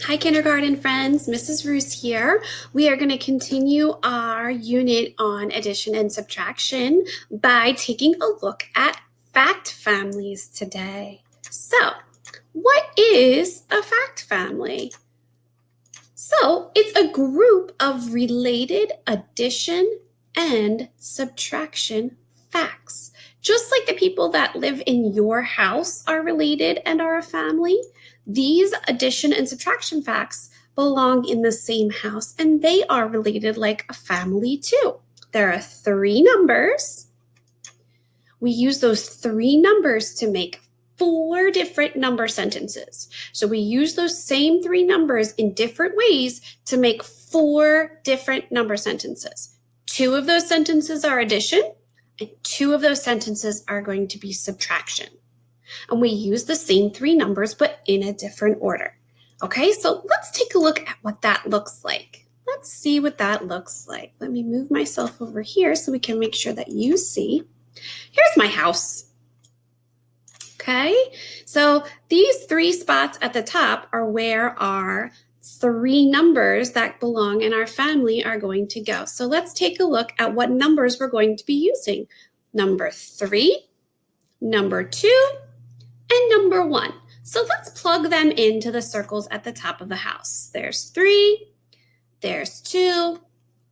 Hi, kindergarten friends. Mrs. Roos here. We are going to continue our unit on addition and subtraction by taking a look at fact families today. So, what is a fact family? So, it's a group of related addition and subtraction facts. Just like the people that live in your house are related and are a family, these addition and subtraction facts belong in the same house and they are related like a family too. There are three numbers. We use those three numbers to make four different number sentences. So we use those same three numbers in different ways to make four different number sentences. Two of those sentences are addition, and two of those sentences are going to be subtraction. And we use the same three numbers, but in a different order. Okay, so let's take a look at what that looks like. Let's see what that looks like. Let me move myself over here so we can make sure that you see. Here's my house. Okay, so these three spots at the top are where our three numbers that belong in our family are going to go. So let's take a look at what numbers we're going to be using. Number 3, number 2, and number 1. So let's plug them into the circles at the top of the house. There's 3, there's 2,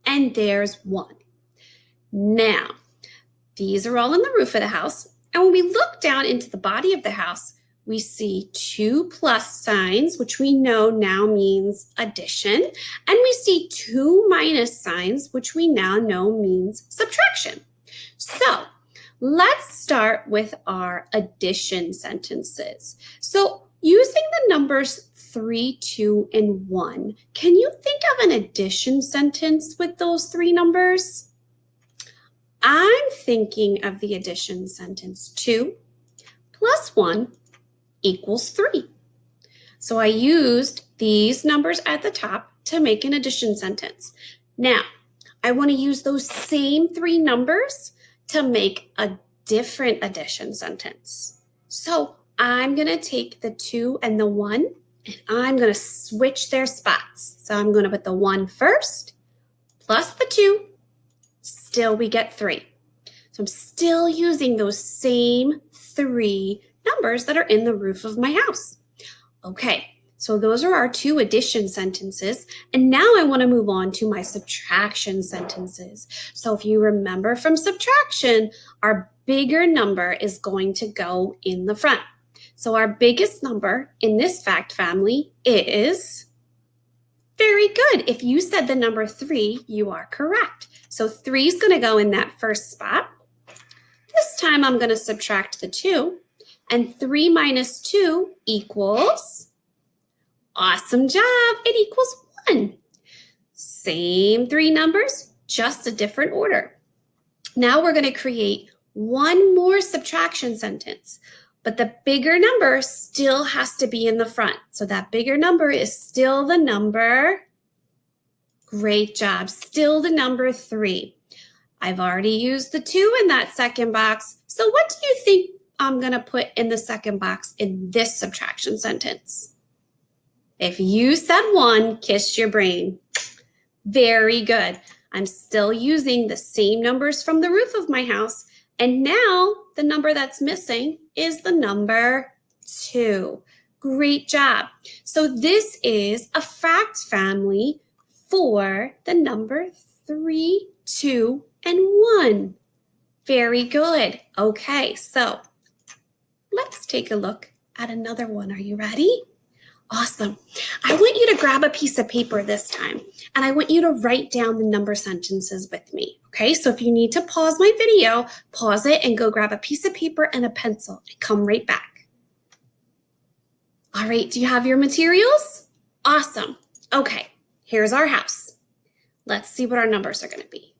and there's 1. Now, these are all in the roof of the house. And when we look down into the body of the house, we see two plus signs, which we know now means addition. And we see two minus signs, which we now know means subtraction. So let's start with our addition sentences. So using the numbers 3, 2, and 1, can you think of an addition sentence with those three numbers? I'm thinking of the addition sentence 2 plus 1 equals 3. So I used these numbers at the top to make an addition sentence. Now, I want to use those same three numbers to make a different addition sentence. So I'm going to take the 2 and the 1 and I'm going to switch their spots. So I'm going to put the 1 first plus the 2. Still we get 3. So I'm still using those same three numbers that are in the roof of my house. Okay, so those are our two addition sentences. And now I want to move on to my subtraction sentences. So if you remember from subtraction, our bigger number is going to go in the front. So our biggest number in this fact family is, very good. If you said the number 3, you are correct. So 3 is going to go in that first spot. This time I'm going to subtract the 2, and 3 minus 2 equals, awesome job, it equals 1. Same three numbers, just a different order. Now we're going to create one more subtraction sentence, but the bigger number still has to be in the front. So that bigger number is still the number, great job, still the number 3. I've already used the 2 in that second box. So what do you think I'm going to put in the second box in this subtraction sentence? If you said 1, kiss your brain. Very good. I'm still using the same numbers from the roof of my house. And now the number that's missing is the number 2. Great job. So this is a fact family for the number 3, 2, and 1. Very good. Okay, so let's take a look at another one. Are you ready? Awesome. I want you to grab a piece of paper this time, and I want you to write down the number sentences with me. Okay, so if you need to pause my video, pause it and go grab a piece of paper and a pencil and come right back. All right, do you have your materials? Awesome. Okay, here's our house. Let's see what our numbers are going to be.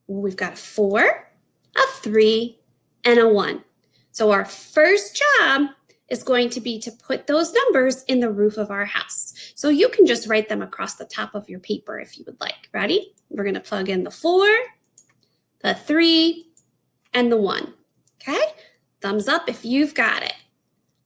We've got a 4, a 3, and a 1. So our first job is going to be to put those numbers in the roof of our house. So you can just write them across the top of your paper if you would like. Ready? We're going to plug in the 4, the 3, and the 1. Okay? Thumbs up if you've got it.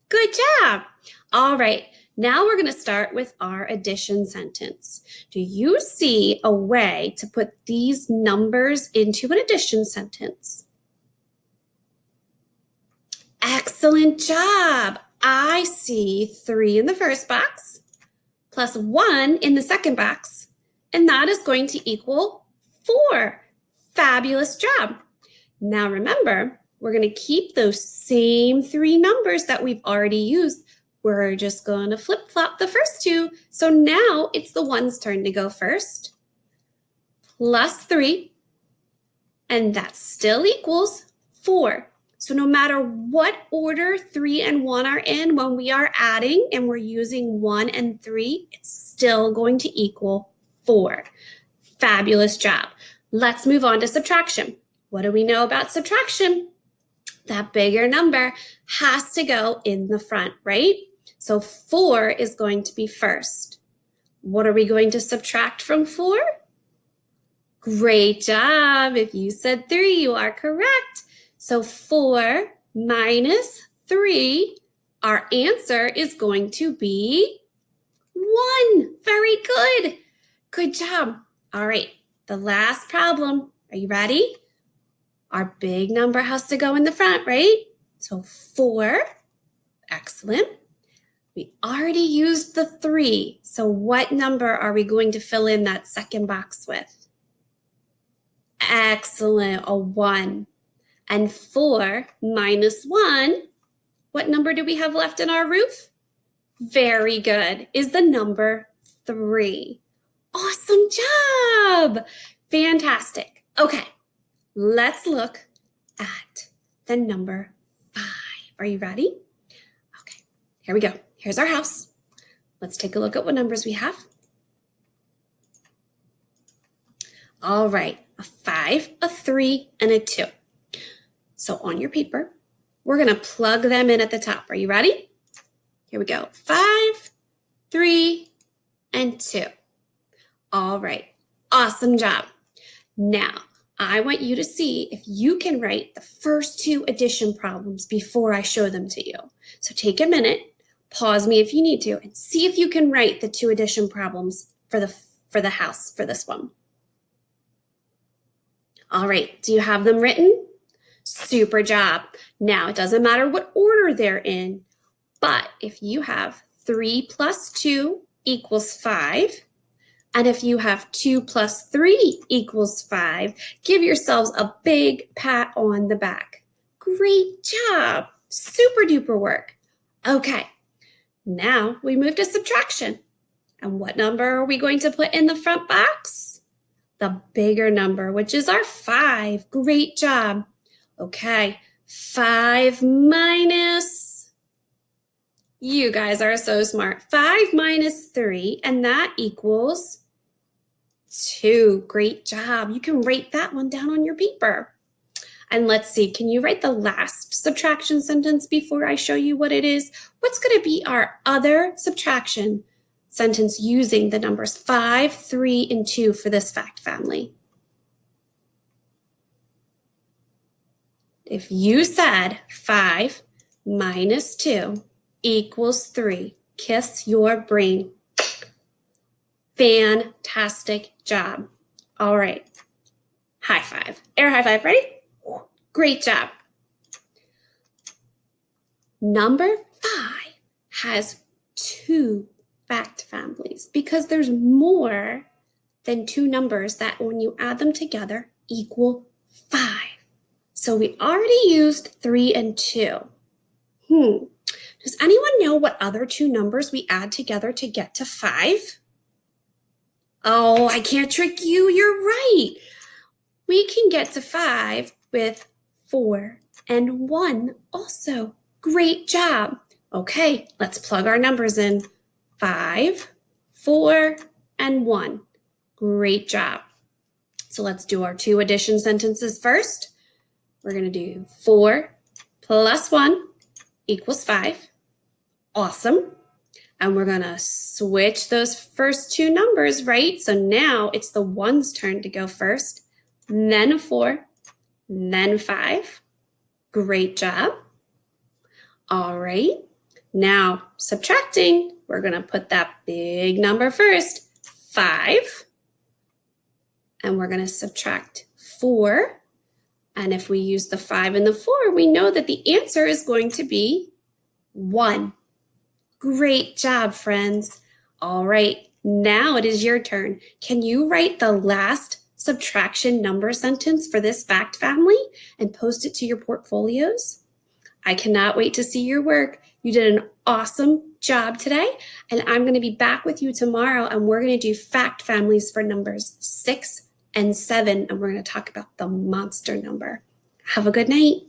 Good job. All right. Now we're going to start with our addition sentence. Do you see a way to put these numbers into an addition sentence? Excellent job. I see 3 in the first box plus 1 in the second box, and that is going to equal 4. Fabulous job. Now remember, we're going to keep those same 3 numbers that we've already used. We're just going to flip-flop the first 2. So now it's the 1's turn to go first. Plus 3, and that still equals 4. So no matter what order 3 and 1 are in, when we are adding and we're using 1 and 3, it's still going to equal 4. Fabulous job. Let's move on to subtraction. What do we know about subtraction? That bigger number has to go in the front, right? So 4 is going to be first. What are we going to subtract from 4? Great job. If you said 3, you are correct. So 4 minus 3, our answer is going to be 1. Very good. Good job. All right, the last problem. Are you ready? Our big number has to go in the front, right? So 4, excellent. We already used the 3. So what number are we going to fill in that second box with? Excellent, a 1. And 4 minus 1, what number do we have left in our roof? Very good, is the number 3. Awesome job. Fantastic. Okay, let's look at the number 5. Are you ready? Okay, here we go. Here's our house. Let's take a look at what numbers we have. All right, a 5, a 3, and a 2. So on your paper, we're going to plug them in at the top. Are you ready? Here we go. 5, 3, and 2. All right. Awesome job. Now, I want you to see if you can write the first 2 addition problems before I show them to you. So take a minute, pause me if you need to, and see if you can write the 2 addition problems for the house for this one. All right. Do you have them written? Super job. Now, it doesn't matter what order they're in, but if you have 3 plus 2 equals 5, and if you have 2 plus 3 equals 5, give yourselves a big pat on the back. Great job. Super duper work. Okay, now we move to subtraction. And what number are we going to put in the front box? The bigger number, which is our 5. Great job. Okay, 5 minus, you guys are so smart, 5 minus 3, and that equals 2. Great job. You can write that one down on your paper. And let's see, can you write the last subtraction sentence before I show you what it is? What's going to be our other subtraction sentence using the numbers 5, 3, and 2 for this fact family? If you said 5 minus 2 equals 3, kiss your brain. Fantastic job. All right. High five. Air high five. Ready? Great job. Number 5 has 2 fact families because there's more than 2 numbers that when you add them together equal 5. So we already used 3 and 2. Does anyone know what other 2 numbers we add together to get to 5? Oh, I can't trick you. You're right. We can get to 5 with 4 and 1 also. Great job. Okay, let's plug our numbers in. 5, 4, and 1. Great job. So let's do our 2 addition sentences first. We're going to do 4 plus 1 equals 5. Awesome. And we're going to switch those first 2 numbers, right? So now it's the 1's turn to go first, then 4, then 5. Great job. All right. Now subtracting, we're going to put that big number first, 5. And we're going to subtract 4. And if we use the 5 and the 4, we know that the answer is going to be 1. Great job, friends. All right, now it is your turn. Can you write the last subtraction number sentence for this fact family and post it to your portfolios? I cannot wait to see your work. You did an awesome job today, and I'm going to be back with you tomorrow, and we're going to do fact families for numbers 6 and 7, and we're going to talk about the monster number. Have a good night.